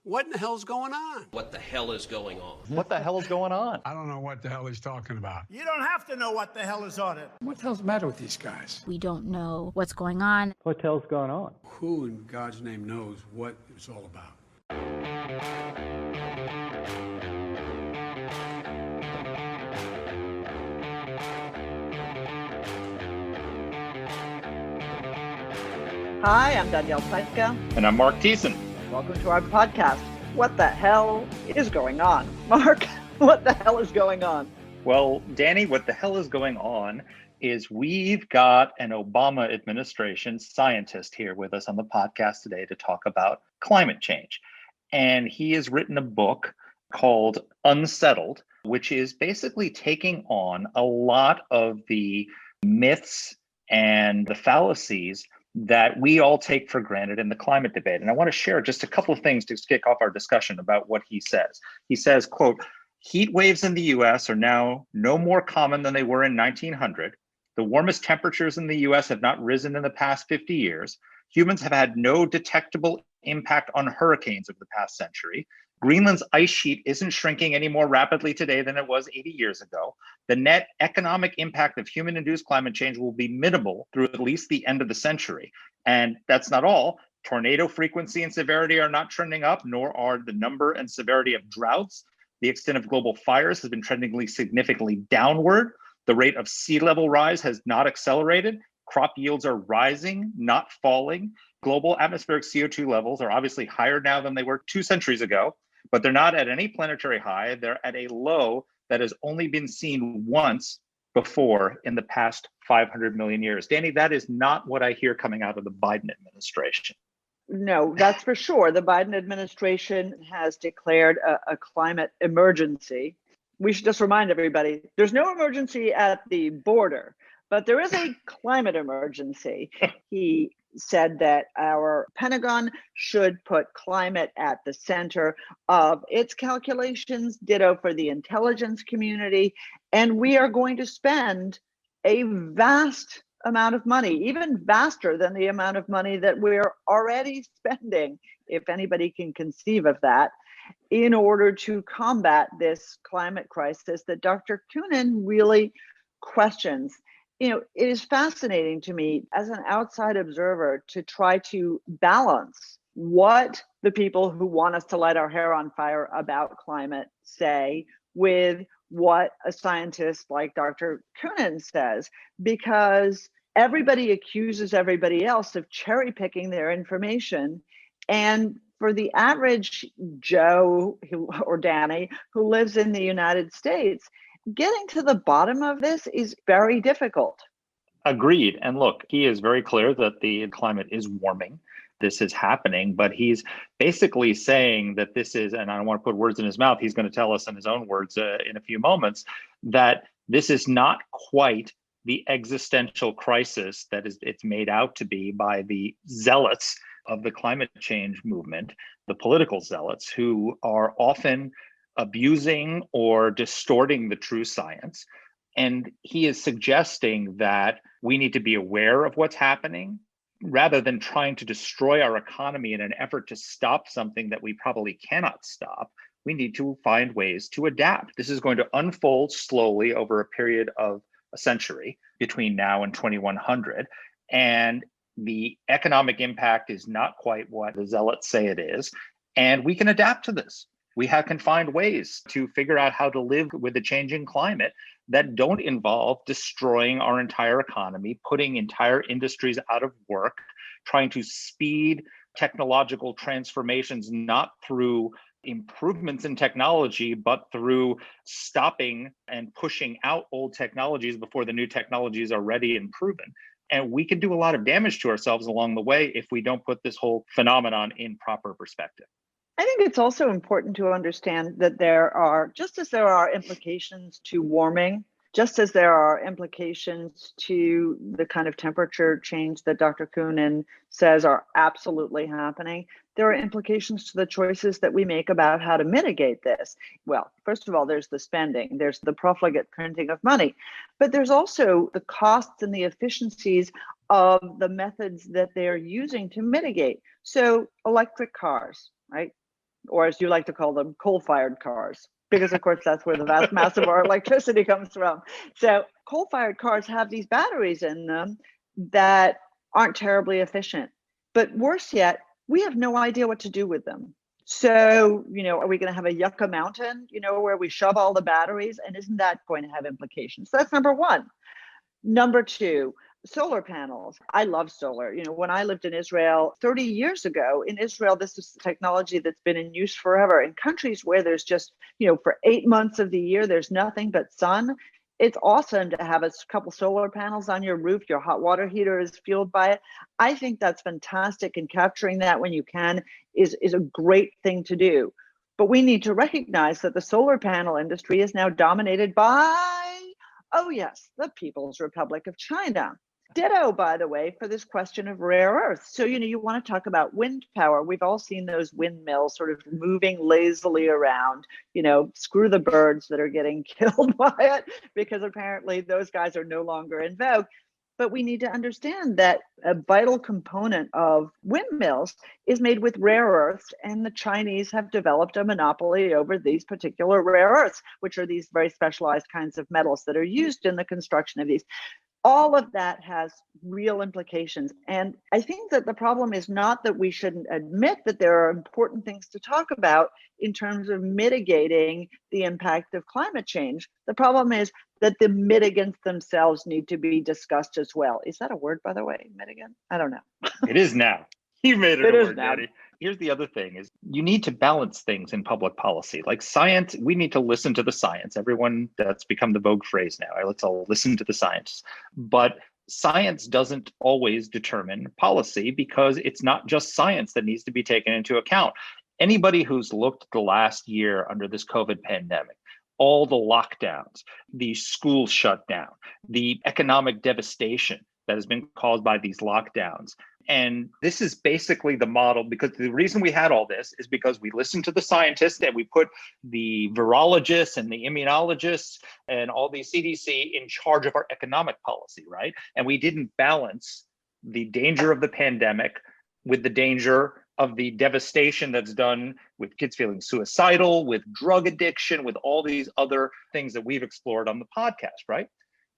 What in the hell's going on? What the hell is going on? What the hell is going on? I don't know what the hell he's talking about. You don't have to know what the hell is on it. What the hell's the matter with these guys? We don't know what's going on. What the hell's going on? Who in God's name knows what it's all about? Hi, I'm Danielle Pletka. And I'm Mark Thiessen. Welcome to our podcast. What the hell is going on? Mark, what the hell is going on? Well, Danny, what the hell is going on is we've got an Obama administration scientist here with us on the podcast today to talk about climate change. And he has written a book called Unsettled, which is basically taking on a lot of the myths and the fallacies that we all take for granted in the climate debate. And I want to share just a couple of things to kick off our discussion about what he says. He says, quote, "Heat waves in the US are now no more common than they were in 1900. The warmest temperatures in the US have not risen in the past 50 years. Humans have had no detectable impact on hurricanes over the past century. Greenland's ice sheet isn't shrinking any more rapidly today than it was 80 years ago. The net economic impact of human-induced climate change will be minimal through at least the end of the century." And that's not all. Tornado frequency and severity are not trending up, nor are the number and severity of droughts. The extent of global fires has been trending significantly downward. The rate of sea level rise has not accelerated. Crop yields are rising, not falling. Global atmospheric CO2 levels are obviously higher now than they were 2 centuries ago, but they're not at any planetary high. They're at a low that has only been seen once before in the past 500 million years. Danny, that is not what I hear coming out of the Biden administration. No, that's for sure. The Biden administration has declared a climate emergency. We should just remind everybody, there's no emergency at the border, but there is a climate emergency. He said that our Pentagon should put climate at the center of its calculations, ditto for the intelligence community. And we are going to spend a vast amount of money, even vaster than the amount of money that we're already spending, if anybody can conceive of that, in order to combat this climate crisis that Dr. Koonin really questions. You know, it is fascinating to me as an outside observer to try to balance what the people who want us to light our hair on fire about climate say with what a scientist like Dr. Koonin says, because everybody accuses everybody else of cherry picking their information. And for the average Joe or Danny who lives in the United States, getting to the bottom of this is very difficult. Agreed. And look, he is very clear that the climate is warming. This is happening, but he's basically saying that this is, and I don't want to put words in his mouth, he's going to tell us in his own words in a few moments, that this is not quite the existential crisis that it's made out to be by the zealots of the climate change movement, the political zealots who are often abusing or distorting the true science. And he is suggesting that we need to be aware of what's happening rather than trying to destroy our economy in an effort to stop something that we probably cannot stop. We need to find ways to adapt. This is going to unfold slowly over a period of a century between now and 2100. And the economic impact is not quite what the zealots say it is. And we can adapt to this. We can find ways to figure out how to live with a changing climate that don't involve destroying our entire economy, putting entire industries out of work, trying to speed technological transformations, not through improvements in technology, but through stopping and pushing out old technologies before the new technologies are ready and proven. And we can do a lot of damage to ourselves along the way if we don't put this whole phenomenon in proper perspective. I think it's also important to understand that there are, just as there are implications to warming, just as there are implications to the kind of temperature change that Dr. Koonin says are absolutely happening, there are implications to the choices that we make about how to mitigate this. Well, first of all, there's the spending, there's the profligate printing of money, but there's also the costs and the efficiencies of the methods that they're using to mitigate. So electric cars, right? or as you like to call them, coal-fired cars, because of course that's where the vast mass of our electricity comes from. So coal-fired cars have these batteries in them that aren't terribly efficient. But worse yet, we have no idea what to do with them. So, are we going to have a Yucca Mountain, where we shove all the batteries? And isn't that going to have implications? So that's number one. Number two, solar panels. I love solar. When I lived in Israel 30 years ago, in Israel, this is technology that's been in use forever. In countries where there's just, for 8 months of the year, there's nothing but sun. It's awesome to have a couple solar panels on your roof. Your hot water heater is fueled by it. I think that's fantastic, and capturing that when you can is a great thing to do. But we need to recognize that the solar panel industry is now dominated by, oh yes, the People's Republic of China. Ditto, by the way, for this question of rare earths. So, you want to talk about wind power. We've all seen those windmills sort of moving lazily around, screw the birds that are getting killed by it, because apparently those guys are no longer in vogue. But we need to understand that a vital component of windmills is made with rare earths, and the Chinese have developed a monopoly over these particular rare earths, which are these very specialized kinds of metals that are used in the construction of these. All of that has real implications. And I think that the problem is not that we shouldn't admit that there are important things to talk about in terms of mitigating the impact of climate change. The problem is that the mitigants themselves need to be discussed as well. Is that a word, by the way, mitigant? I don't know. It is now. You made it It a is word, now. Daddy. Here's the other thing is you need to balance things in public policy. Like science, we need to listen to the science. Everyone, that's become the vogue phrase now. Let's all listen to the science. But science doesn't always determine policy, because it's not just science that needs to be taken into account. Anybody who's looked the last year under this COVID pandemic, all the lockdowns, the schools shut down, the economic devastation that has been caused by these lockdowns. And this is basically the model, because the reason we had all this is because we listened to the scientists and we put the virologists and the immunologists and all the CDC in charge of our economic policy, right? And we didn't balance the danger of the pandemic with the danger of the devastation that's done with kids feeling suicidal, with drug addiction, with all these other things that we've explored on the podcast, right?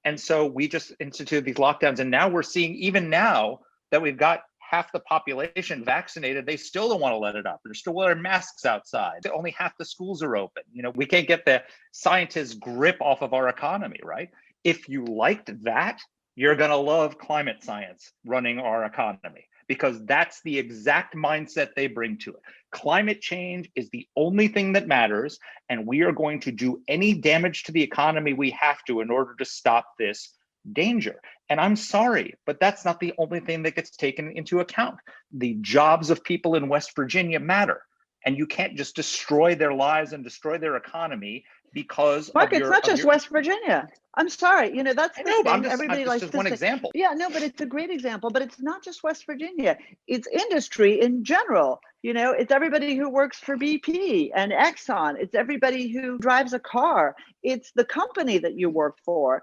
And so we just instituted these lockdowns. And now we're seeing, even now that we've got half the population vaccinated, they still don't want to let it up. They're still wearing masks outside. Only half the schools are open. We can't get the scientists' grip off of our economy, right? If you liked that, you're going to love climate science running our economy, because that's the exact mindset they bring to it. Climate change is the only thing that matters, and we are going to do any damage to the economy we have to in order to stop this danger. And I'm sorry, but that's not the only thing that gets taken into account. The jobs of people in West Virginia matter, and you can't just destroy their lives and destroy their economy because Mark, of it's not just West Virginia. I'm sorry. That's the thing. I'm Everybody likes just to one say, example. Yeah, no, but it's a great example. But it's not just West Virginia. It's industry in general. It's everybody who works for BP and Exxon. It's everybody who drives a car. It's the company that you work for.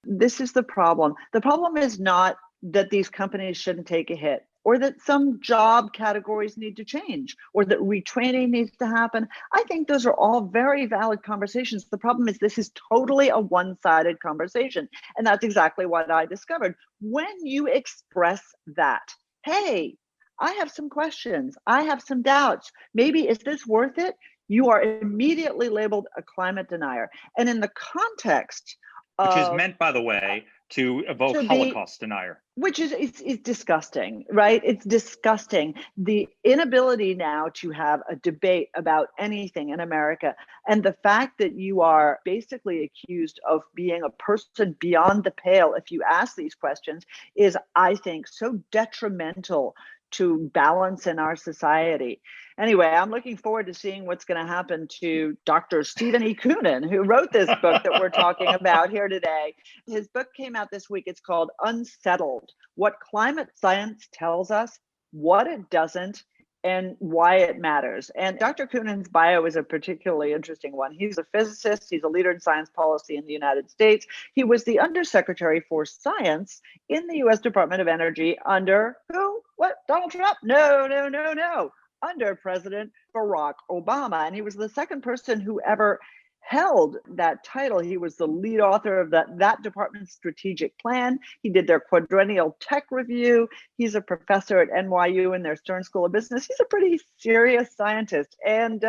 This is the problem. The problem is not that these companies shouldn't take a hit, or that some job categories need to change, or that retraining needs to happen. I think those are all very valid conversations. The problem is this is totally a one-sided conversation. And that's exactly what I discovered. When you express that, hey, I have some questions, I have some doubts, maybe is this worth it? You are immediately labeled a climate denier. And in the context which is meant, by the way, to evoke Holocaust denier. Which is it's disgusting, right? It's disgusting. The inability now to have a debate about anything in America, and the fact that you are basically accused of being a person beyond the pale if you ask these questions is, I think, so detrimental to balance in our society. Anyway, I'm looking forward to seeing what's going to happen to Dr. Stephen E. Koonin, who wrote this book that we're talking about here today. His book came out this week. It's called Unsettled: What Climate Science Tells Us, What It Doesn't, and Why It Matters. And Dr. Koonin's bio is a particularly interesting one. He's a physicist. He's a leader in science policy in the United States. He was the Undersecretary for Science in the U.S. Department of Energy under who? What? Donald Trump? No. under President Barack Obama. And he was the second person who ever held that title. He was the lead author of that department's strategic plan. He did their quadrennial tech review. He's a professor at NYU in their Stern School of Business. He's a pretty serious scientist. And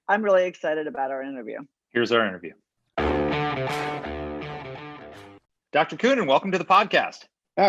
I'm really excited about our interview. Here's our interview. Dr. Koonin, welcome to the podcast.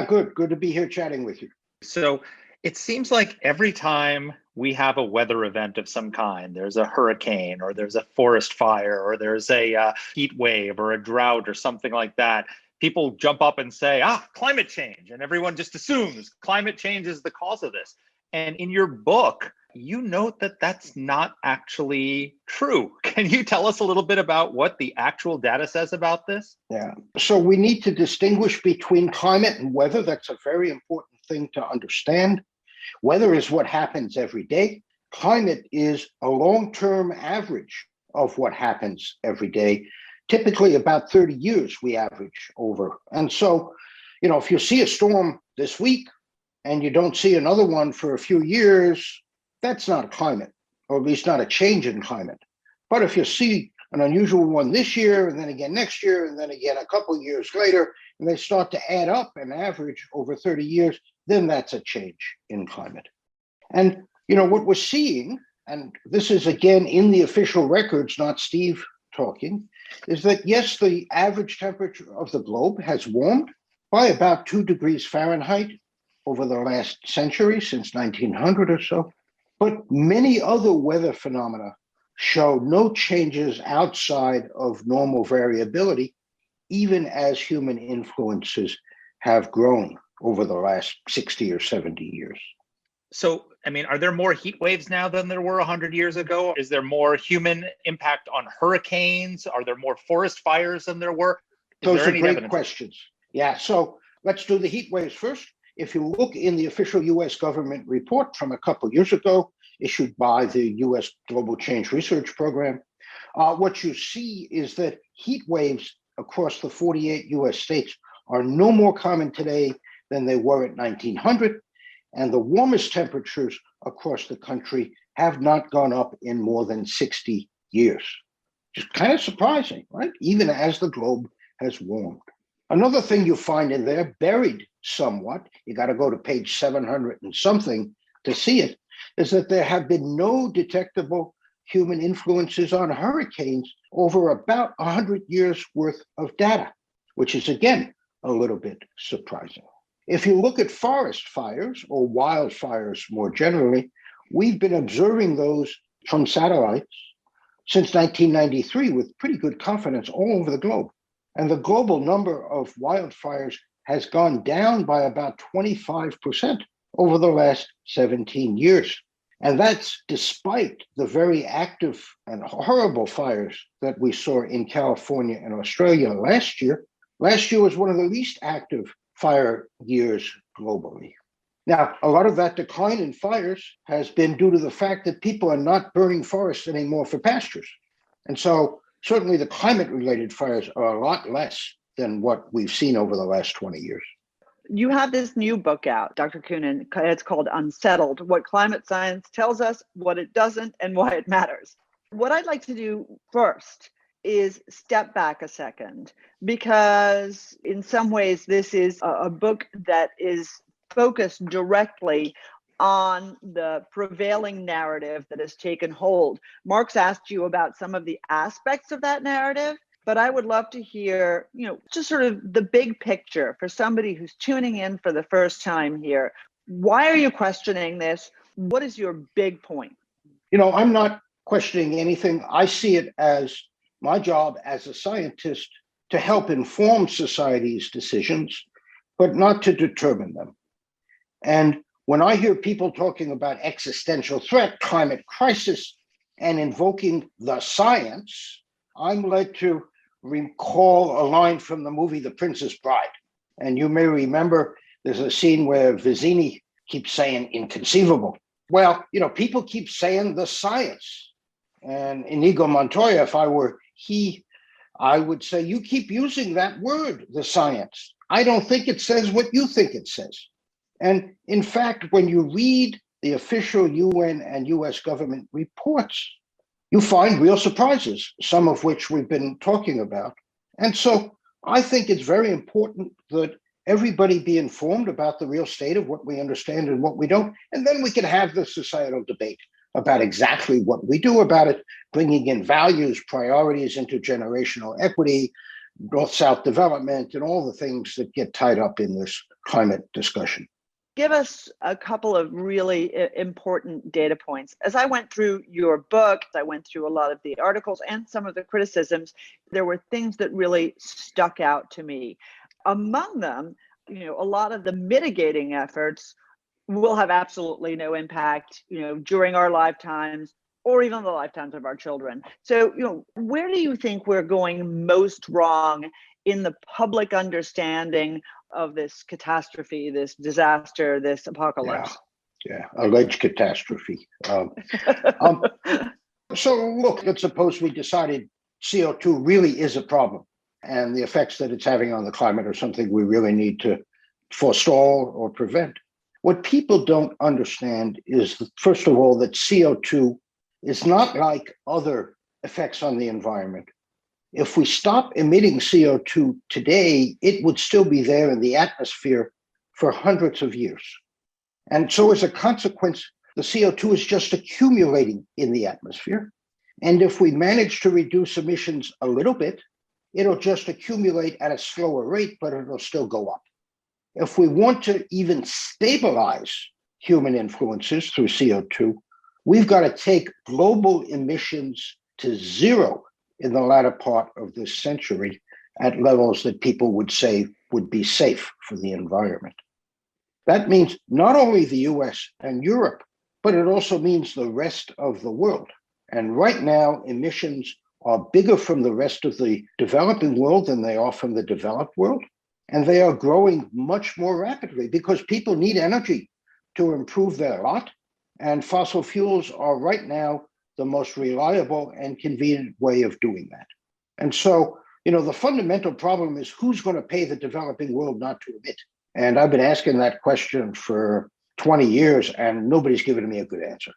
Good to be here chatting with you. So it seems like every time we have a weather event of some kind, there's a hurricane or there's a forest fire or there's a heat wave or a drought or something like that, people jump up and say, climate change. And everyone just assumes climate change is the cause of this. And in your book, you note that that's not actually true. Can you tell us a little bit about what the actual data says about this? Yeah. So we need to distinguish between climate and weather. That's a very important thing to understand. Weather is what happens every day. Climate is a long-term average of what happens every day. Typically about 30 years we average over. And so, if you see a storm this week and you don't see another one for a few years, that's not climate, or at least not a change in climate. But if you see an unusual one this year, and then again next year, and then again a couple of years later, and they start to add up and average over 30 years, then that's a change in climate. And, what we're seeing, and this is again in the official records, not Steve talking, is that yes, the average temperature of the globe has warmed by about 2 degrees Fahrenheit over the last century, since 1900 or so. But many other weather phenomena show no changes outside of normal variability, even as human influences have grown over the last 60 or 70 years. So, are there more heat waves now than there were 100 years ago? Is there more human impact on hurricanes? Are there more forest fires than there were? Those are great questions. Yeah, so let's do the heat waves first. If you look in the official US government report from a couple years ago, issued by the US Global Change Research Program, what you see is that heat waves across the 48 US states are no more common today than they were at 1900, and the warmest temperatures across the country have not gone up in more than 60 years. Just kind of surprising, right? Even as the globe has warmed. Another thing you find in there, buried somewhat, you got to go to page 700 and something to see it, is that there have been no detectable human influences on hurricanes over about 100 years worth of data, which is, again, a little bit surprising. If you look at forest fires or wildfires more generally, we've been observing those from satellites since 1993 with pretty good confidence all over the globe. And the global number of wildfires has gone down by about 25% over the last 17 years. And that's despite the very active and horrible fires that we saw in California and Australia last year. Last year was one of the least active fire years globally. Now, a lot of that decline in fires has been due to the fact that people are not burning forests anymore for pastures. And so certainly the climate-related fires are a lot less than what we've seen over the last 20 years. You have this new book out, Dr. Koonin. It's called Unsettled: What Climate Science Tells Us, What It Doesn't, and Why It Matters. What I'd like to do first is step back a second, because in some ways this is a book that is focused directly on the prevailing narrative that has taken hold. Mark's asked you about some of the aspects of that narrative, but I would love to hear, just sort of the big picture for somebody who's tuning in for the first time here. Why are you questioning this? What is your big point? I'm not questioning anything. I see it as my job as a scientist to help inform society's decisions, but not to determine them. And when I hear people talking about existential threat, climate crisis, and invoking the science, I'm led to recall a line from the movie The Princess Bride. And you may remember there's a scene where Vizzini keeps saying inconceivable. Well, people keep saying the science. And Inigo Montoya, if I were he, I would say, you keep using that word, the science. I don't think it says what you think it says. And in fact, when you read the official UN and US government reports, you find real surprises, some of which we've been talking about. And so I think it's very important that everybody be informed about the real state of what we understand and what we don't. And then we can have the societal debate about exactly what we do about it, bringing in values, priorities, intergenerational equity, North-South development, and all the things that get tied up in this climate discussion. Give us a couple of really important data points. As I went through your book, I went through a lot of the articles and some of the criticisms. There were things that really stuck out to me. Among them, a lot of the mitigating efforts will have absolutely no impact, during our lifetimes or even the lifetimes of our children. So, where do you think we're going most wrong in the public understanding of this catastrophe, this disaster, this apocalypse? Yeah, alleged catastrophe. So look, let's suppose we decided CO2 really is a problem and the effects that it's having on the climate are something we really need to forestall or prevent. What people don't understand is, first of all, that CO2 is not like other effects on the environment. If we stop emitting CO2 today, it would still be there in the atmosphere for hundreds of years. And so as a consequence, the CO2 is just accumulating in the atmosphere. And if we manage to reduce emissions a little bit, it'll just accumulate at a slower rate, but it'll still go up. If we want to even stabilize human influences through CO2, we've got to take global emissions to zero in the latter part of this century at levels that people would say would be safe for the environment. That means not only the US and Europe, but it also means the rest of the world. And right now, emissions are bigger from the rest of the developing world than they are from the developed world. And they are growing much more rapidly because people need energy to improve their lot. And fossil fuels are right now the most reliable and convenient way of doing that. And so, the fundamental problem is who's going to pay the developing world not to emit? And I've been asking that question for 20 years and nobody's given me a good answer.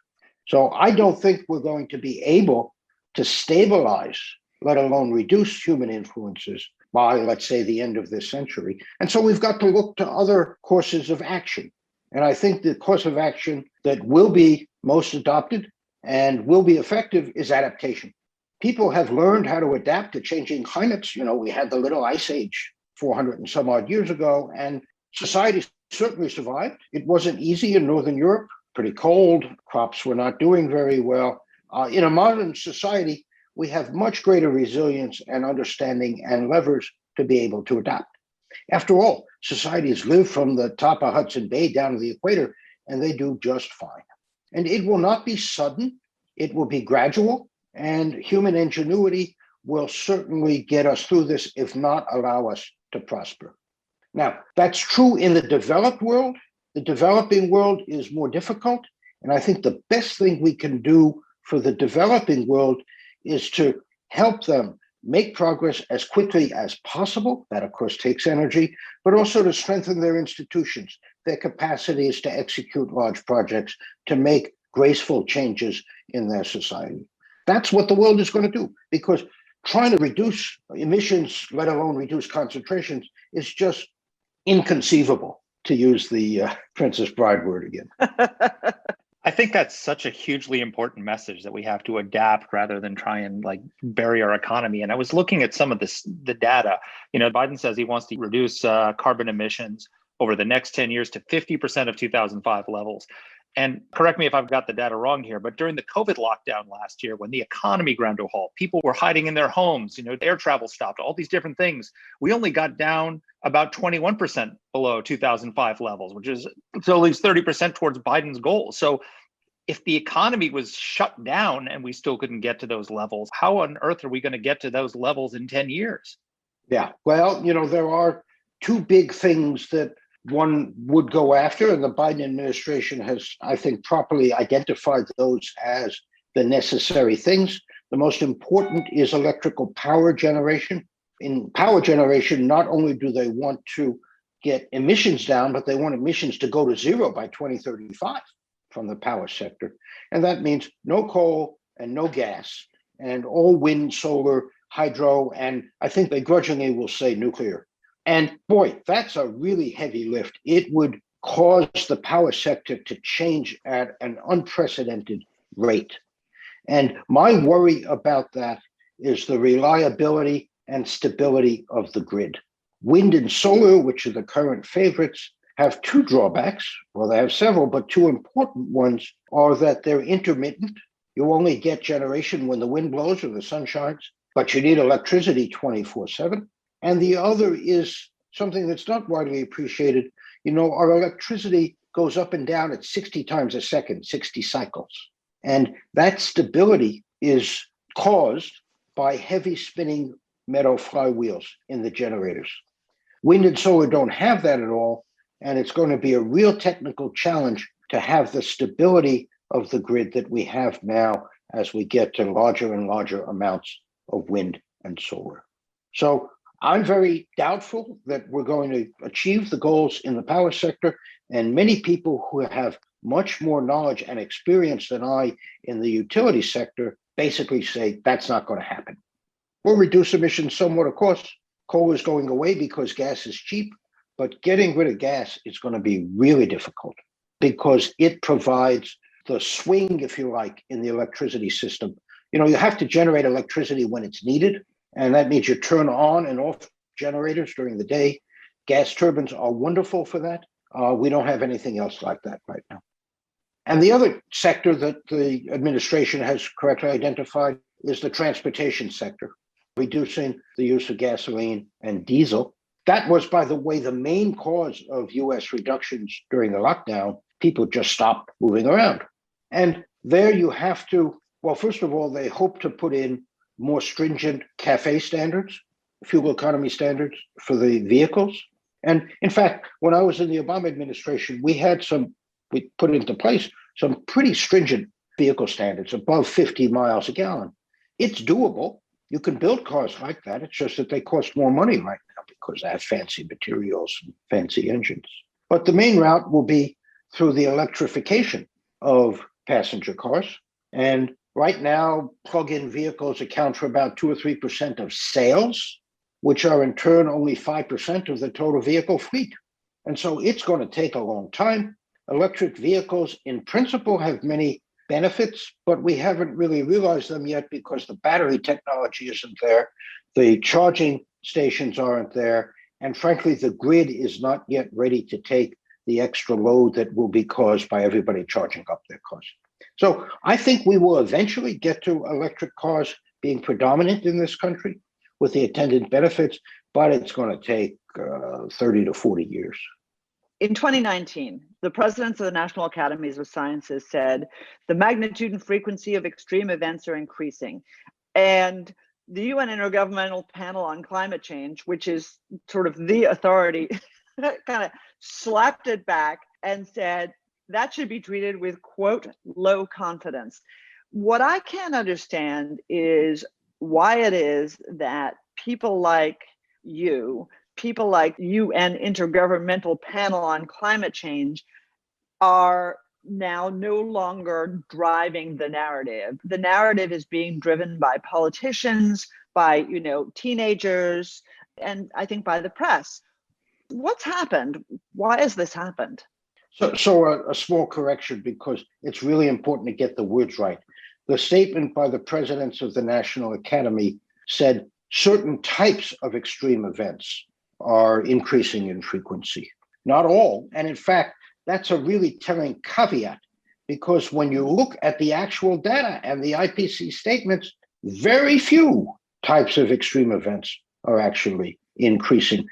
So I don't think we're going to be able to stabilize, let alone reduce human influences by, let's say, the end of this century. And so we've got to look to other courses of action. And I think the course of action that will be most adopted and will be effective is adaptation. People have learned how to adapt to changing climates. We had the little ice age 400 and some odd years ago, and society certainly survived. It wasn't easy in Northern Europe, pretty cold, crops were not doing very well. In a modern society, we have much greater resilience and understanding and levers to be able to adapt. After all, societies live from the top of Hudson Bay down to the equator, and they do just fine. And it will not be sudden, it will be gradual, and human ingenuity will certainly get us through this, if not allow us to prosper. Now, that's true in the developed world. The developing world is more difficult, and I think the best thing we can do for the developing world is to help them make progress as quickly as possible. That, of course, takes energy, but also to strengthen their institutions, their capacities to execute large projects, to make graceful changes in their society. That's what the world is going to do, because trying to reduce emissions, let alone reduce concentrations, is just inconceivable, to use the Princess Bride word again. I think that's such a hugely important message that we have to adapt rather than try and bury our economy. And I was looking at some of the data. Biden says he wants to reduce carbon emissions over the next 10 years to 50% of 2005 levels. And correct me if I've got the data wrong here, but during the COVID lockdown last year, when the economy ground to a halt, people were hiding in their homes, air travel stopped, all these different things. We only got down about 21% below 2005 levels, which is so at least 30% towards Biden's goal. So if the economy was shut down and we still couldn't get to those levels, how on earth are we going to get to those levels in 10 years? Yeah, well, there are two big things that one would go after, and the Biden administration has, I think, properly identified those as the necessary things. The most important is electrical power generation. In power generation, not only do they want to get emissions down, but they want emissions to go to zero by 2035 from the power sector. And that means no coal and no gas, and all wind, solar, hydro, and I think they grudgingly will say nuclear. And boy, that's a really heavy lift. It would cause the power sector to change at an unprecedented rate. And my worry about that is the reliability and stability of the grid. Wind and solar, which are the current favorites, have two drawbacks. Well, they have several, but two important ones are that they're intermittent. You only get generation when the wind blows or the sun shines, but you need electricity 24/7. And the other is something that's not widely appreciated. You know, our electricity goes up and down at 60 times a second, 60 cycles. And that stability is caused by heavy spinning metal flywheels in the generators. Wind and solar don't have that at all. And it's going to be a real technical challenge to have the stability of the grid that we have now as we get to larger and larger amounts of wind and solar. So I'm very doubtful that we're going to achieve the goals in the power sector. And many people who have much more knowledge and experience than I in the utility sector basically say that's not going to happen. We'll reduce emissions somewhat, of course. Coal is going away because gas is cheap. But getting rid of gas is going to be really difficult because it provides the swing, if you like, in the electricity system. You know, you have to generate electricity when it's needed, and that means you turn on and off generators during the day. Gas turbines are wonderful for that. We don't have anything else like that right now. And the other sector that the administration has correctly identified is the transportation sector, reducing the use of gasoline and diesel. That was, by the way, the main cause of US reductions during the lockdown. People just stopped moving around. And there you have to, well, first of all, they hope to put in more stringent CAFE standards, fuel economy standards for the vehicles. And in fact, when I was in the Obama administration, we put into place some pretty stringent vehicle standards above 50 miles a gallon. It's doable. You can build cars like that. It's just that they cost more money right now because they have fancy materials and fancy engines. But the main route will be through the electrification of passenger cars. And right now, plug-in vehicles account for about 2 or 3% of sales, which are in turn only 5% of the total vehicle fleet. And so it's going to take a long time. Electric vehicles, in principle, have many benefits, but we haven't really realized them yet because the battery technology isn't there, the charging stations aren't there, and frankly, the grid is not yet ready to take the extra load that will be caused by everybody charging up their cars. So I think we will eventually get to electric cars being predominant in this country with the attendant benefits, but it's going to take 30 to 40 years. In 2019, the presidents of the National Academies of Sciences said the magnitude and frequency of extreme events are increasing. And the UN Intergovernmental Panel on Climate Change, which is sort of the authority, kind of slapped it back and said that should be treated with, quote, low confidence. What I can't understand is why it is that people like UN Intergovernmental Panel on Climate Change are now no longer driving the narrative. The narrative is being driven by politicians, by, teenagers, and I think by the press. What's happened? Why has this happened? So a small correction, because it's really important to get the words right. The statement by the presidents of the National Academy said certain types of extreme events are increasing in frequency. Not all. And in fact, that's a really telling caveat, because when you look at the actual data and the IPC statements, very few types of extreme events are actually increasing.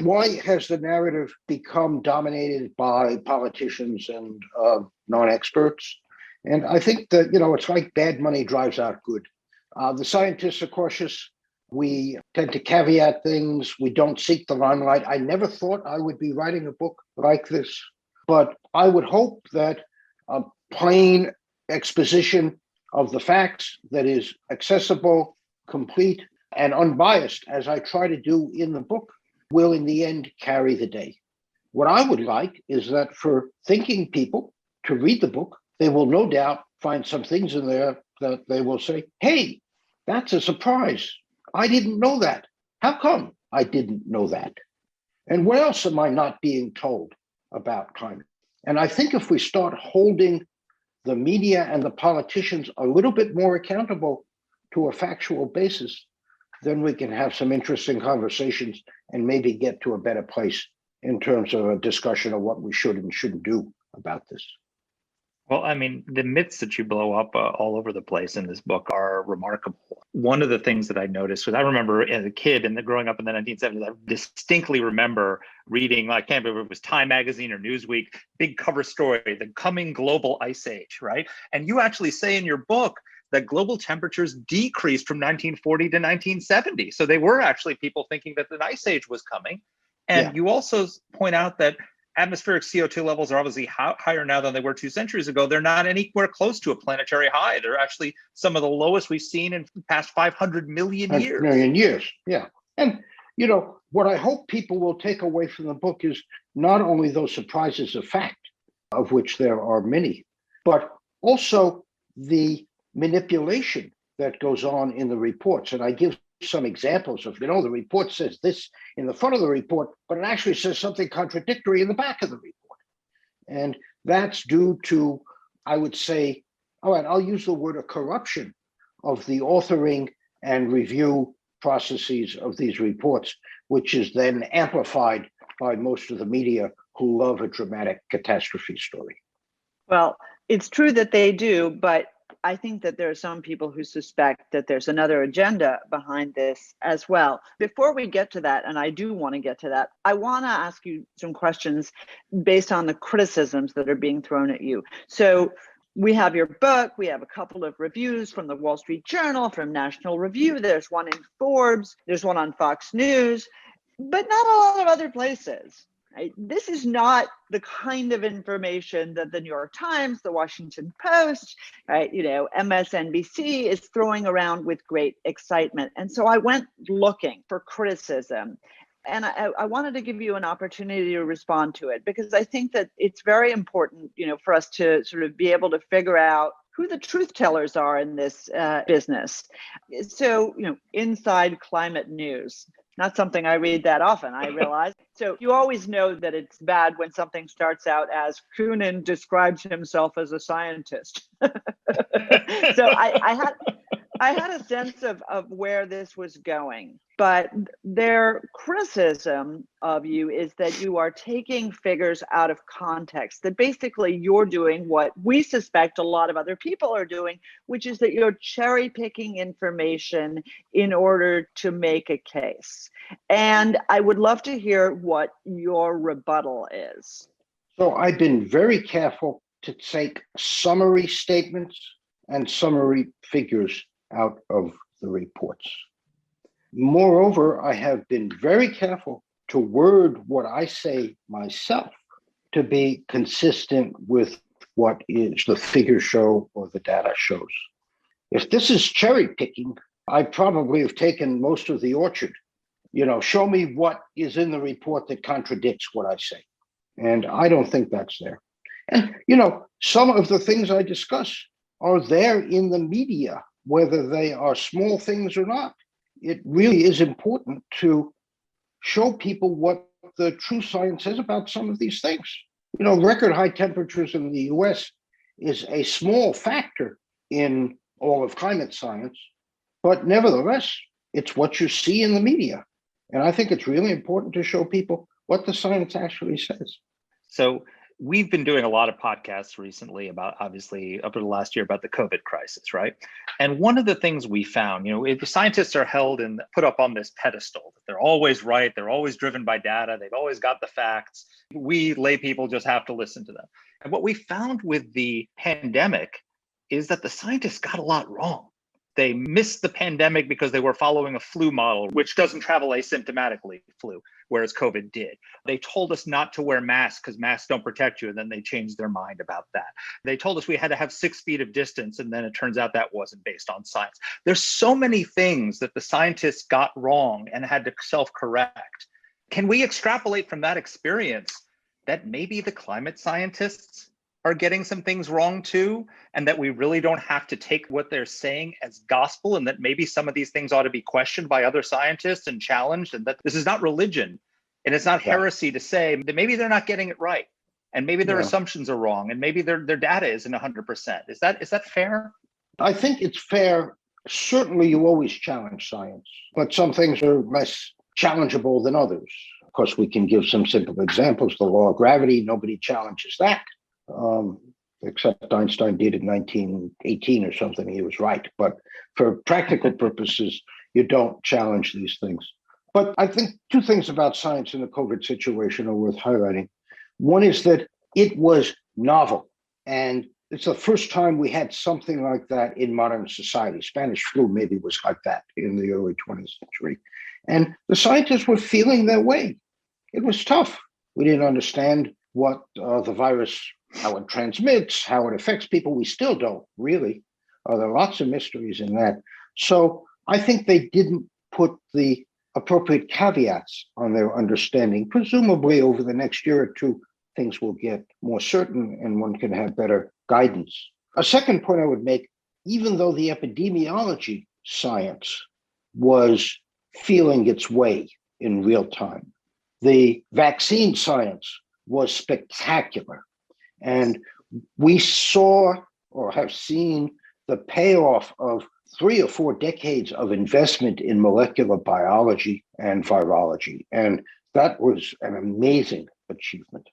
Why has the narrative become dominated by politicians and non-experts? And I think that, it's like bad money drives out good. The scientists are cautious. We tend to caveat things. We don't seek the limelight. I never thought I would be writing a book like this, but I would hope that a plain exposition of the facts that is accessible, complete, and unbiased, as I try to do in the book, will in the end carry the day. What I would like is that for thinking people to read the book they will no doubt find some things in there that they will say, hey, that's a surprise. I didn't know that. How come I didn't know that? And what else am I not being told about climate? And I think if we start holding the media and the politicians a little bit more accountable to a factual basis, then we can have some interesting conversations and maybe get to a better place in terms of a discussion of what we should and shouldn't do about this. Well, I mean, the myths that you blow up all over the place in this book are remarkable. One of the things that I noticed was I remember as a kid and growing up in the 1970s, I distinctly remember reading, I can't remember if it was Time Magazine or Newsweek, big cover story, the coming global ice age, right? And you actually say in your book that global temperatures decreased from 1940 to 1970. So they were actually people thinking that an ice age was coming. And you also point out that atmospheric CO2 levels are obviously higher now than they were 2 centuries ago. They're not anywhere close to a planetary high. They're actually some of the lowest we've seen in the past 500 million years. Million years, yeah. And, you know, what I hope people will take away from the book is not only those surprises of fact, of which there are many, but also the manipulation that goes on in the reports. And I give some examples of, the report says this in the front of the report, but it actually says something contradictory in the back of the report. And that's due to, I would say, all right, I'll use the word of corruption of the authoring and review processes of these reports, which is then amplified by most of the media who love a dramatic catastrophe story. Well, it's true that they do, but I think that there are some people who suspect that there's another agenda behind this as well. Before we get to that, and I do want to get to that, I want to ask you some questions based on the criticisms that are being thrown at you. So we have your book, we have a couple of reviews from the Wall Street Journal, from National Review, there's one in Forbes, there's one on Fox News, but not a lot of other places. Right? This is not the kind of information that the New York Times, the Washington Post, right, MSNBC is throwing around with great excitement. And so I went looking for criticism. And I wanted to give you an opportunity to respond to it, because I think that it's very important, for us to sort of be able to figure out who the truth tellers are in this business. So, Inside Climate News. Not something I read that often, I realize. So you always know that it's bad when something starts out as Coonan describes himself as a scientist. So I had a sense of where this was going, but their criticism of you is that you are taking figures out of context, that basically you're doing what we suspect a lot of other people are doing, which is that you're cherry picking information in order to make a case. And I would love to hear what your rebuttal is. So I've been very careful to take summary statements and summary figures out of the reports. Moreover, I have been very careful to word what I say myself to be consistent with what is the figures show or the data shows. If this is cherry picking, I probably have taken most of the orchard. Show me what is in the report that contradicts what I say. And I don't think that's there. And, some of the things I discuss are there in the media, whether they are small things or not. It really is important to show people what the true science says about some of these things. Record high temperatures in the US is a small factor in all of climate science, but nevertheless, it's what you see in the media. And I think it's really important to show people what the science actually says. So we've been doing a lot of podcasts recently about, obviously, up to the last year about the COVID crisis, right? And one of the things we found, if the scientists are held and put up on this pedestal, that they're always right, they're always driven by data, they've always got the facts. We lay people just have to listen to them. And what we found with the pandemic is that the scientists got a lot wrong. They missed the pandemic because they were following a flu model, which doesn't travel asymptomatically, flu, whereas COVID did. They told us not to wear masks because masks don't protect you, and then they changed their mind about that. They told us we had to have 6 feet of distance, and then it turns out that wasn't based on science. There's so many things that the scientists got wrong and had to self-correct. Can we extrapolate from that experience that maybe the climate scientists are getting some things wrong too, and that we really don't have to take what they're saying as gospel, and that maybe some of these things ought to be questioned by other scientists and challenged, and that this is not religion and it's not heresy to say that maybe they're not getting it right, and maybe their assumptions are wrong, and maybe their data isn't 100%. Is that fair? I think it's fair. Certainly, you always challenge science, but some things are less challengeable than others. Of course, we can give some simple examples. The law of gravity, nobody challenges that, except Einstein did in 1918 or something. He was right. But for practical purposes, you don't challenge these things. But I think two things about science in the COVID situation are worth highlighting. One is that it was novel, and it's the first time we had something like that in modern society. Spanish flu maybe was like that in the early 20th century. And the scientists were feeling their way. It was tough. We didn't understand what the virus, how it transmits, how it affects people. We still don't really. There are lots of mysteries in that. So I think they didn't put the appropriate caveats on their understanding. Presumably over the next year or two, things will get more certain and one can have better guidance. A second point I would make, even though the epidemiology science was feeling its way in real time, the vaccine science was spectacular. And we saw or have seen the payoff of 3 or 4 decades of investment in molecular biology and virology. And that was an amazing achievement.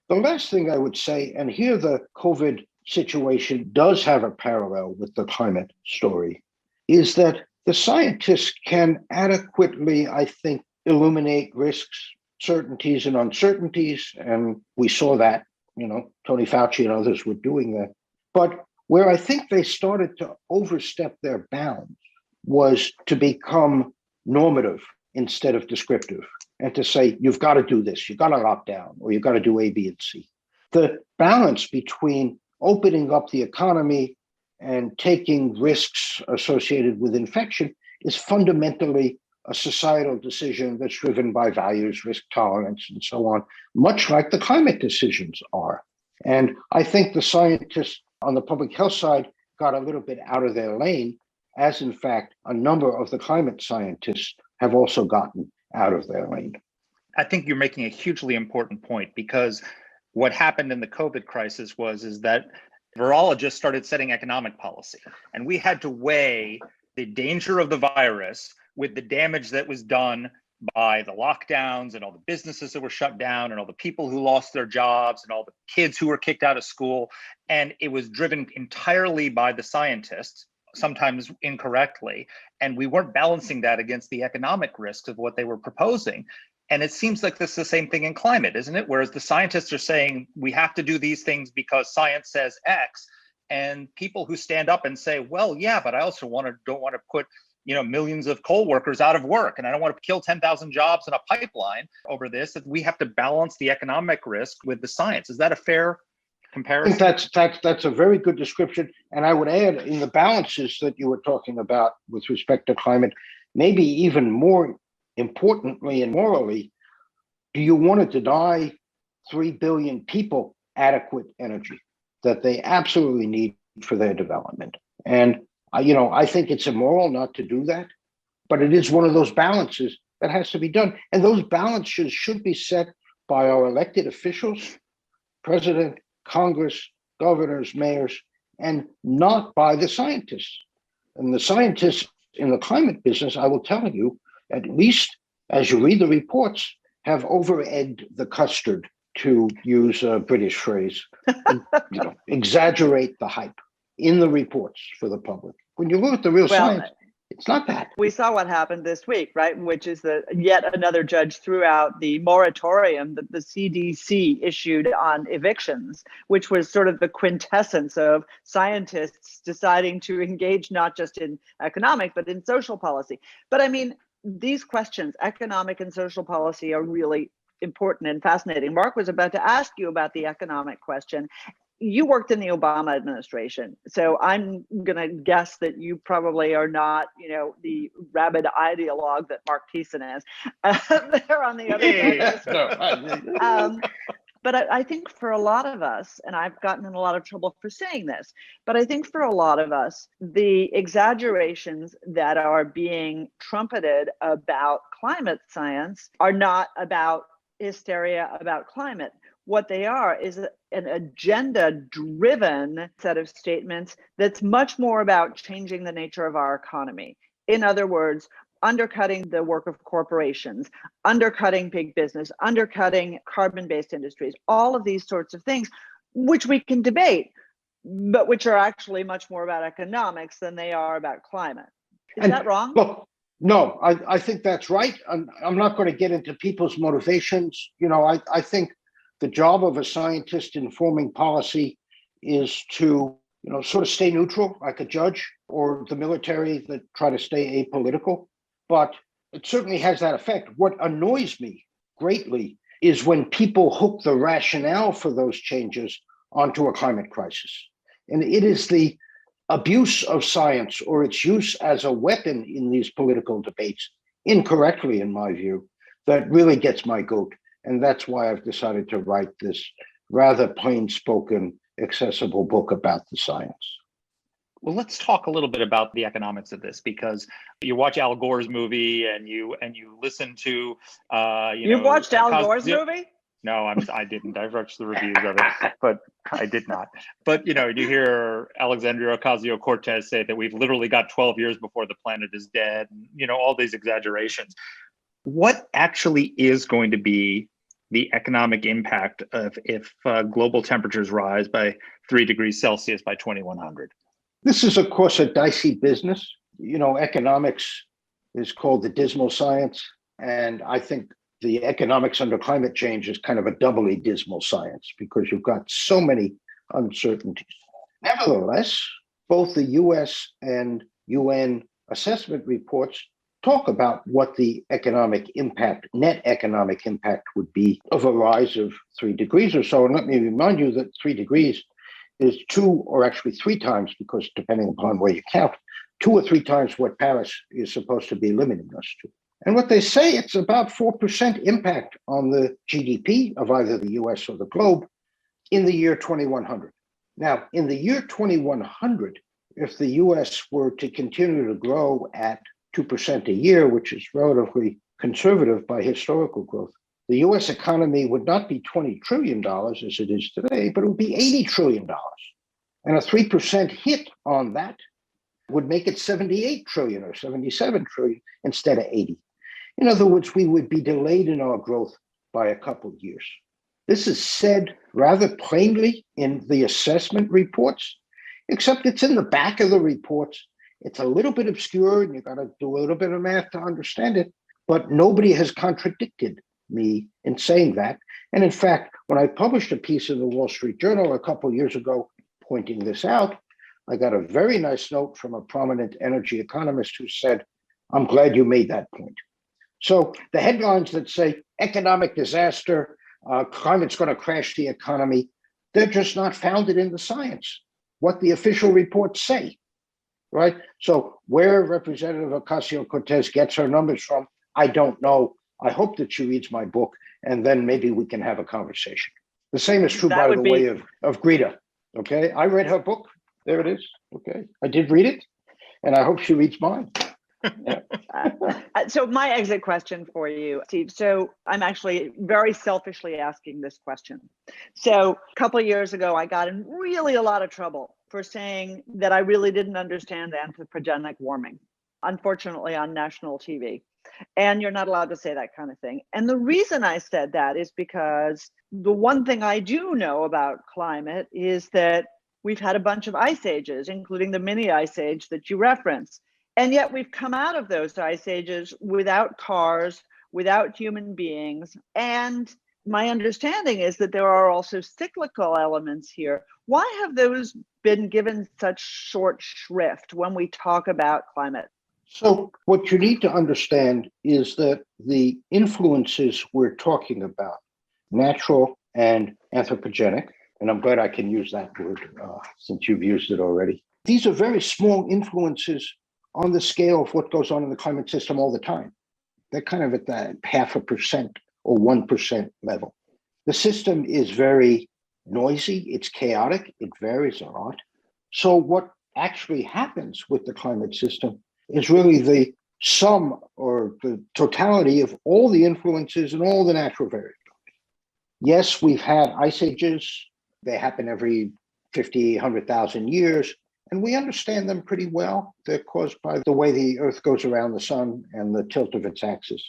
The last thing I would say, and here the COVID situation does have a parallel with the climate story, is that the scientists can adequately, I think, illuminate risks, certainties, and uncertainties. And we saw that, Tony Fauci and others were doing that. But where I think they started to overstep their bounds was to become normative instead of descriptive, and to say, you've got to do this, you've got to lock down, or you've got to do A, B, and C. The balance between opening up the economy and taking risks associated with infection is fundamentally a societal decision that's driven by values, risk tolerance, and so on, much like the climate decisions are. And I think the scientists on the public health side got a little bit out of their lane, as in fact, a number of the climate scientists have also gotten out of their lane. I think you're making a hugely important point, because what happened in the COVID crisis is that virologists started setting economic policy, and we had to weigh the danger of the virus with the damage that was done by the lockdowns and all the businesses that were shut down and all the people who lost their jobs and all the kids who were kicked out of school. And it was driven entirely by the scientists, sometimes incorrectly. And we weren't balancing that against the economic risks of what they were proposing. And it seems like this is the same thing in climate, isn't it? Whereas the scientists are saying we have to do these things because science says X, and people who stand up and say, well, yeah, but I also don't want to put millions of coal workers out of work, and I don't want to kill 10,000 jobs in a pipeline over this, that we have to balance the economic risk with the science. Is that a fair comparison? I think that's a very good description. And I would add, in the balances that you were talking about with respect to climate, maybe even more importantly and morally, do you want to deny 3 billion people adequate energy that they absolutely need for their development? And I think it's immoral not to do that, but it is one of those balances that has to be done. And those balances should be set by our elected officials, president, Congress, governors, mayors, and not by the scientists. And the scientists in the climate business, I will tell you, at least as you read the reports, have over-egged the custard, to use a British phrase, and, exaggerate the hype in the reports for the public. When you look at the real science, it's not that. We saw what happened this week, right? Which is that yet another judge threw out the moratorium that the CDC issued on evictions, which was sort of the quintessence of scientists deciding to engage not just in economic, but in social policy. But I mean, these questions, economic and social policy, are really important and fascinating. Mark was about to ask you about the economic question. You worked in the Obama administration, so I'm going to guess that you probably are not, the rabid ideologue that Mark Thiessen is. They're on the other side. But I think for a lot of us, and I've gotten in a lot of trouble for saying this, but I think for a lot of us, the exaggerations that are being trumpeted about climate science are not about hysteria about climate. What they are is an agenda-driven set of statements that's much more about changing the nature of our economy. In other words, undercutting the work of corporations, undercutting big business, undercutting carbon-based industries, all of these sorts of things, which we can debate, but which are actually much more about economics than they are about climate. Is that wrong? Look, no, I think that's right. I'm not going to get into people's motivations. I think the job of a scientist in forming policy is to, sort of stay neutral, like a judge or the military that try to stay apolitical. But it certainly has that effect. What annoys me greatly is when people hook the rationale for those changes onto a climate crisis. And it is the abuse of science or its use as a weapon in these political debates, incorrectly in my view, that really gets my goat. And that's why I've decided to write this rather plain-spoken, accessible book about the science. Well, let's talk a little bit about the economics of this, because you watch Al Gore's movie and you listen to You've watched Al Gore's movie? No, I didn't. I've watched the reviews of it, but I did not. But you hear Alexandria Ocasio-Cortez say that we've literally got 12 years before the planet is dead, and all these exaggerations. What actually is going to be the economic impact of if global temperatures rise by 3 degrees Celsius by 2100? This is, of course, a dicey business. Economics is called the dismal science. And I think the economics under climate change is kind of a doubly dismal science because you've got so many uncertainties. Nevertheless, both the US and UN assessment reports talk about what the economic impact, net economic impact would be of a rise of 3 degrees or so. And let me remind you that 3 degrees is 2 or actually 3 times, because depending upon where you count, 2 or 3 times what Paris is supposed to be limiting us to. And what they say, it's about 4% impact on the GDP of either the US or the globe in the year 2100. Now, in the year 2100, if the US were to continue to grow at 2% a year, which is relatively conservative by historical growth, the US economy would not be $20 trillion as it is today, but it would be $80 trillion. And a 3% hit on that would make it 78 trillion or 77 trillion instead of 80. In other words, we would be delayed in our growth by a couple of years. This is said rather plainly in the assessment reports, except it's in the back of the reports. It's a little bit obscure and you got to do a little bit of math to understand it, but nobody has contradicted me in saying that. And in fact, when I published a piece in the Wall Street Journal a couple of years ago pointing this out, I got a very nice note from a prominent energy economist who said, "I'm glad you made that point." So the headlines that say economic disaster, climate's going to crash the economy, they're just not founded in the science, what the official reports say, right? So where Representative Ocasio-Cortez gets her numbers from, I don't know. I hope that she reads my book, and then maybe we can have a conversation. The same is true, by the way, of Greta. Okay, I read her book. There it is. Okay, I did read it, and I hope she reads mine. Yeah. So my exit question for you, Steve. So I'm actually very selfishly asking this question. So a couple of years ago, I got in really a lot of trouble for saying that I really didn't understand anthropogenic warming, unfortunately on national TV. And you're not allowed to say that kind of thing. And the reason I said that is because the one thing I do know about climate is that we've had a bunch of ice ages, including the mini ice age that you referenced. And yet we've come out of those ice ages without cars, without human beings. And my understanding is that there are also cyclical elements here. Why have those been given such short shrift when we talk about climate? So what you need to understand is that the influences we're talking about, natural and anthropogenic, and I'm glad I can use that word since you've used it already. These are very small influences on the scale of what goes on in the climate system all the time. They're kind of at that 0.5% or 1% level. The system is very noisy, it's chaotic, it varies a lot. So what actually happens with the climate system is really the sum or the totality of all the influences and all the natural variability. Yes, we've had ice ages. They happen every 50, 100,000 years, and we understand them pretty well. They're caused by the way the Earth goes around the sun and the tilt of its axis.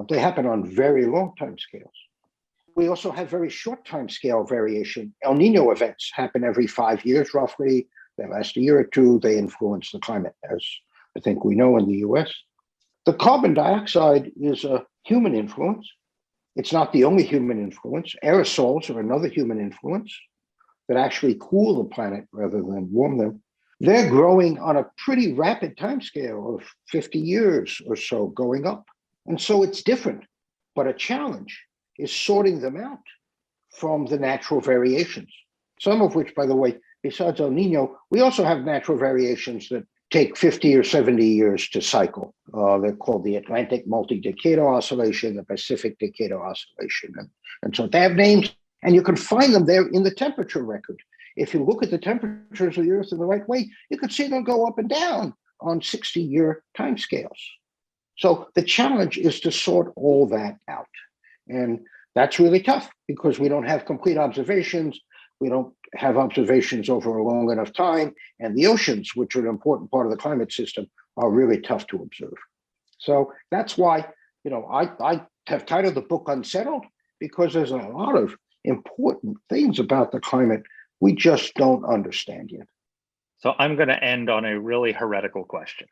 They happen on very long time scales. We also have very short time scale variation. El Nino events happen every 5 years, roughly. They last a year or two. They influence the climate, as I think we know in the US. The carbon dioxide is a human influence. It's not the only human influence. Aerosols are another human influence that actually cool the planet rather than warm them. They're growing on a pretty rapid timescale of 50 years or so going up. And so it's different, but a challenge is sorting them out from the natural variations, some of which, by the way, besides El Nino, we also have natural variations that take 50 or 70 years to cycle. They're called the Atlantic multi-decadal oscillation, the Pacific decadal oscillation. And so they have names, and you can find them there in the temperature record. If you look at the temperatures of the Earth in the right way, you can see them go up and down on 60-year timescales. So the challenge is to sort all that out. And that's really tough because we don't have complete observations. We don't have observations over a long enough time. And the oceans, which are an important part of the climate system, are really tough to observe. So that's why, I have titled the book Unsettled, because there's a lot of important things about the climate we just don't understand yet. So I'm going to end on a really heretical question.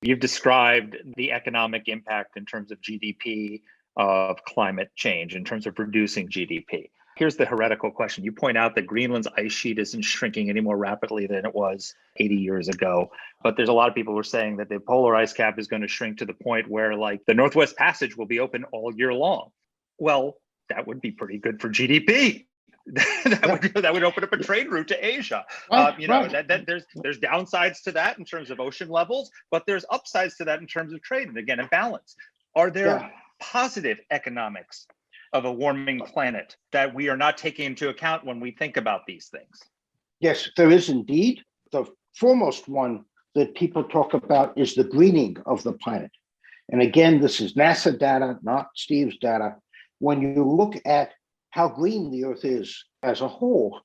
You've described the economic impact in terms of GDP of climate change, in terms of reducing GDP. Here's the heretical question. You point out that Greenland's ice sheet isn't shrinking any more rapidly than it was 80 years ago. But there's a lot of people who are saying that the polar ice cap is going to shrink to the point where, like, the Northwest Passage will be open all year long. Well, that would be pretty good for GDP. that would open up a trade route to Asia. There's downsides to that in terms of ocean levels, but there's upsides to that in terms of trade, and again, a balance. Are there positive economics of a warming planet that we are not taking into account when we think about these things? Yes, there is indeed. The foremost one that people talk about is the greening of the planet. And again, this is NASA data, not Steve's data. When you look at how green the Earth is as a whole,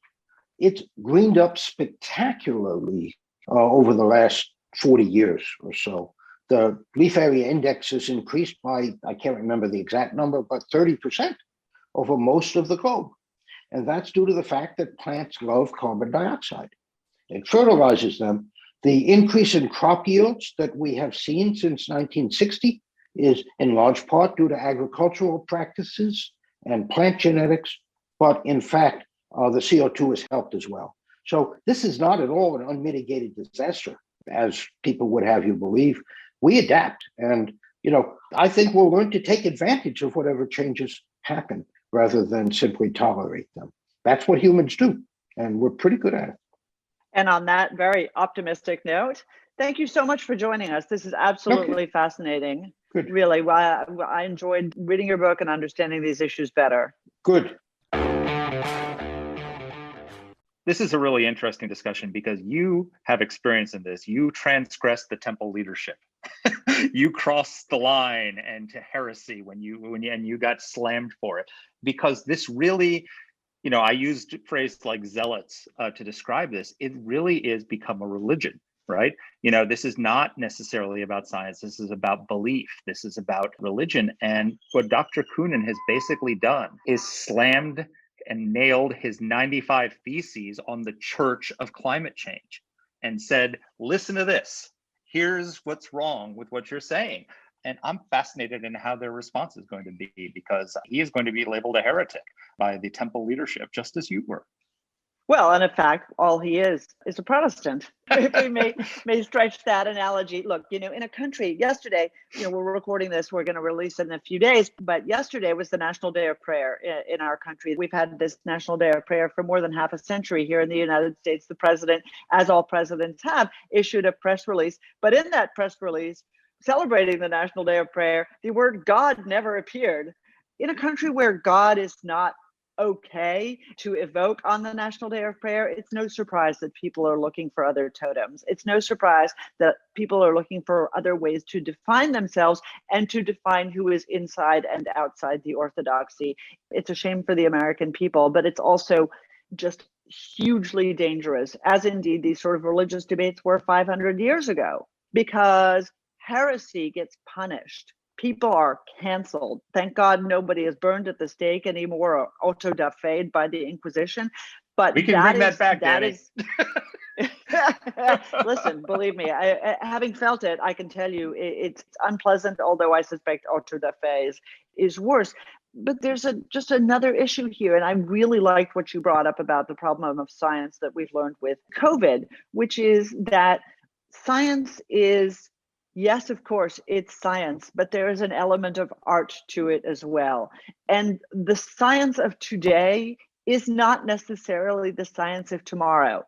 it's greened up spectacularly over the last 40 years or so. The leaf area index has increased by, I can't remember the exact number, but 30% over most of the globe. And that's due to the fact that plants love carbon dioxide. It fertilizes them. The increase in crop yields that we have seen since 1960 is in large part due to agricultural practices and plant genetics, but in fact, the CO2 has helped as well. So this is not at all an unmitigated disaster, as people would have you believe. We adapt, and I think we'll learn to take advantage of whatever changes happen rather than simply tolerate them. That's what humans do, and we're pretty good at it. And on that very optimistic note, thank you so much for joining us. This is absolutely fascinating. Good. Really, I enjoyed reading your book and understanding these issues better. Good. This is a really interesting discussion because you have experience in this. You transgressed the temple leadership. You crossed the line and to heresy when you got slammed for it, because this really, I used a phrase like zealots to describe this. It really is become a religion, right? This is not necessarily about science. This is about belief. This is about religion. And what Dr. Koonin has basically done is slammed and nailed his 95 theses on the church of climate change and said, listen to this. Here's what's wrong with what you're saying. And I'm fascinated in how their response is going to be, because he is going to be labeled a heretic by the temple leadership, just as you were. Well, and in fact, all he is a Protestant. If we may stretch that analogy. Look, in a country, yesterday, we're recording this, we're going to release it in a few days, but yesterday was the National Day of Prayer in our country. We've had this National Day of Prayer for more than half a century here in the United States. The president, as all presidents have, issued a press release. But in that press release, celebrating the National Day of Prayer, the word God never appeared. In a country where God is not okay to evoke on the National Day of Prayer, it's no surprise that people are looking for other totems. It's no surprise that people are looking for other ways to define themselves and to define who is inside and outside the orthodoxy. It's a shame for the American people, but it's also just hugely dangerous, as indeed these sort of religious debates were 500 years ago, because heresy gets punished. People are canceled. Thank God nobody is burned at the stake anymore or auto da fe by the Inquisition. But We can bring that back, Danny. Listen, believe me, having felt it, I can tell you it's unpleasant, although I suspect auto da fe is worse. But there's just another issue here. And I really liked what you brought up about the problem of science that we've learned with COVID, which is that science is, yes, of course, it's science, but there is an element of art to it as well. And the science of today is not necessarily the science of tomorrow.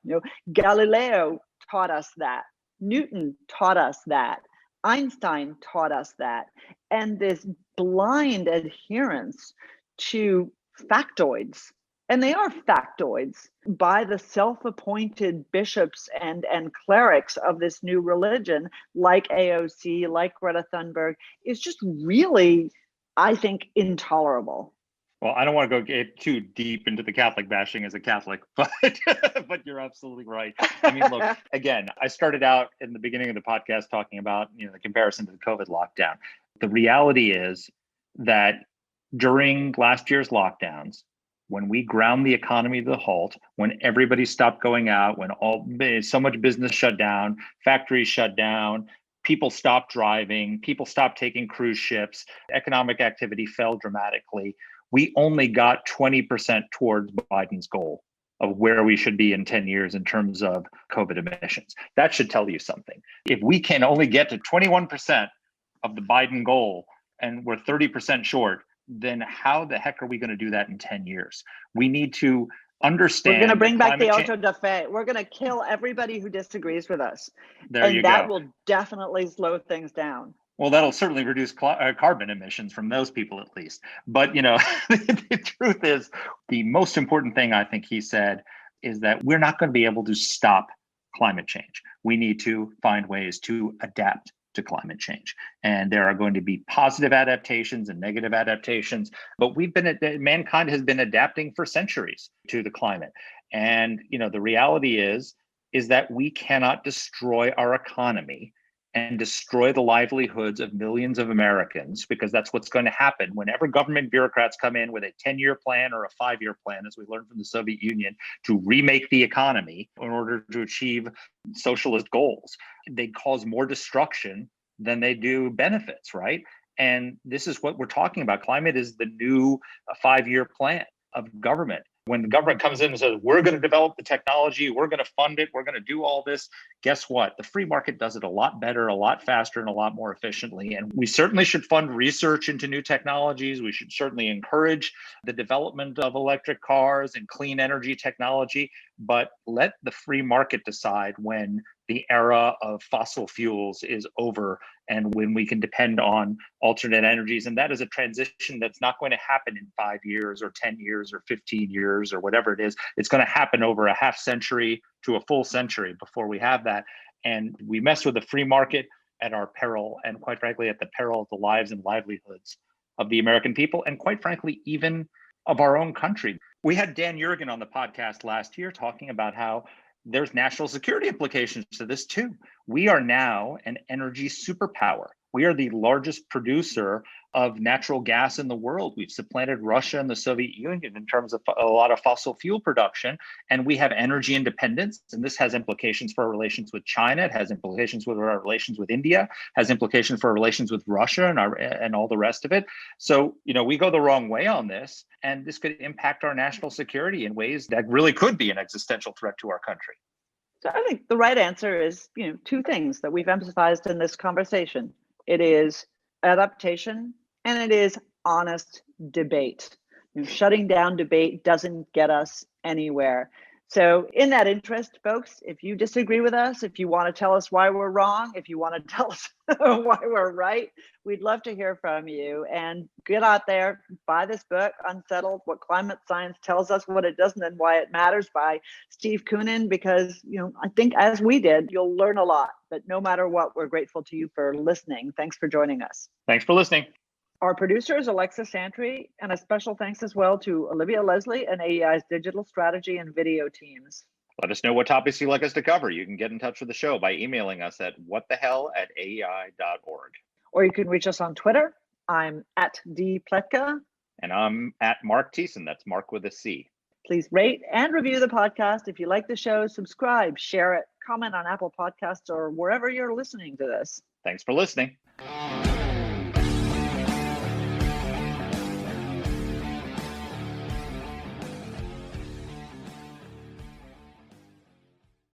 Galileo taught us that. Newton taught us that. Einstein taught us that. And this blind adherence to factoids, and they are factoids by the self-appointed bishops and clerics of this new religion, like AOC, like Greta Thunberg, is just really, I think, intolerable. Well, I don't want to get too deep into the Catholic bashing as a Catholic, but you're absolutely right. I mean, look, again, I started out in the beginning of the podcast talking about the comparison to the COVID lockdown. The reality is that during last year's lockdowns, when we ground the economy to a halt, when everybody stopped going out, when so much business shut down, factories shut down, people stopped driving, people stopped taking cruise ships, economic activity fell dramatically. We only got 20% towards Biden's goal of where we should be in 10 years in terms of COVID emissions. That should tell you something. If we can only get to 21% of the Biden goal and we're 30% short, then how the heck are we going to do that in 10 years? We need to understand. We're going to bring back the climate auto da fe. We're going to kill everybody who disagrees with us. There you and that go. will definitely slow things down. Well, that'll certainly reduce carbon emissions from those people at least. But, the truth is, the most important thing I think he said is that we're not going to be able to stop climate change. We need to find ways to adapt to climate change. And there are going to be positive adaptations and negative adaptations. But mankind has been adapting for centuries to the climate. And, the reality is that we cannot destroy our economy and destroy the livelihoods of millions of Americans, because that's what's going to happen whenever government bureaucrats come in with a 10-year plan or a 5-year plan, as we learned from the Soviet Union, to remake the economy in order to achieve socialist goals. They cause more destruction than they do benefits, right? And this is what we're talking about. Climate is the new 5-year plan of government. When the government comes in and says, we're going to develop the technology, we're going to fund it, we're going to do all this, guess what? The free market does it a lot better, a lot faster, and a lot more efficiently. And we certainly should fund research into new technologies. We should certainly encourage the development of electric cars and clean energy technology, but let the free market decide when the era of fossil fuels is over and when we can depend on alternate energies. And that is a transition that's not going to happen in 5 years or 10 years or 15 years or whatever it is. It's going to happen over a half century to a full century before we have that. And we mess with the free market at our peril, and quite frankly, at the peril of the lives and livelihoods of the American people, and quite frankly, even of our own country. We had Dan Yergin on the podcast last year talking about how there's national security implications to this too. We are now an energy superpower. We are the largest producer of natural gas in the world. We've supplanted Russia and the Soviet Union in terms of a lot of fossil fuel production, and we have energy independence. And this has implications for our relations with China. It has implications with our relations with India, has implications for our relations with Russia and all the rest of it. So, we go the wrong way on this, and this could impact our national security in ways that really could be an existential threat to our country. So I think the right answer is, two things that we've emphasized in this conversation. It is adaptation and it is honest debate. Shutting down debate doesn't get us anywhere. So in that interest, folks, if you disagree with us, if you want to tell us why we're wrong, if you want to tell us why we're right, we'd love to hear from you. And get out there, buy this book, Unsettled, What Climate Science Tells Us, What It Doesn't, and Why It Matters by Steve Koonin, because, I think as we did, you'll learn a lot. But no matter what, we're grateful to you for listening. Thanks for joining us. Thanks for listening. Our producer is Alexa Santry, and a special thanks as well to Olivia Leslie and AEI's digital strategy and video teams. Let us know what topics you'd like us to cover. You can get in touch with the show by emailing us at whatthehell@aei.org. Or you can reach us on Twitter. I'm at dpletka. And I'm at Mark Thiessen. That's Mark with a C. Please rate and review the podcast. If you like the show, subscribe, share it, comment on Apple Podcasts or wherever you're listening to this. Thanks for listening.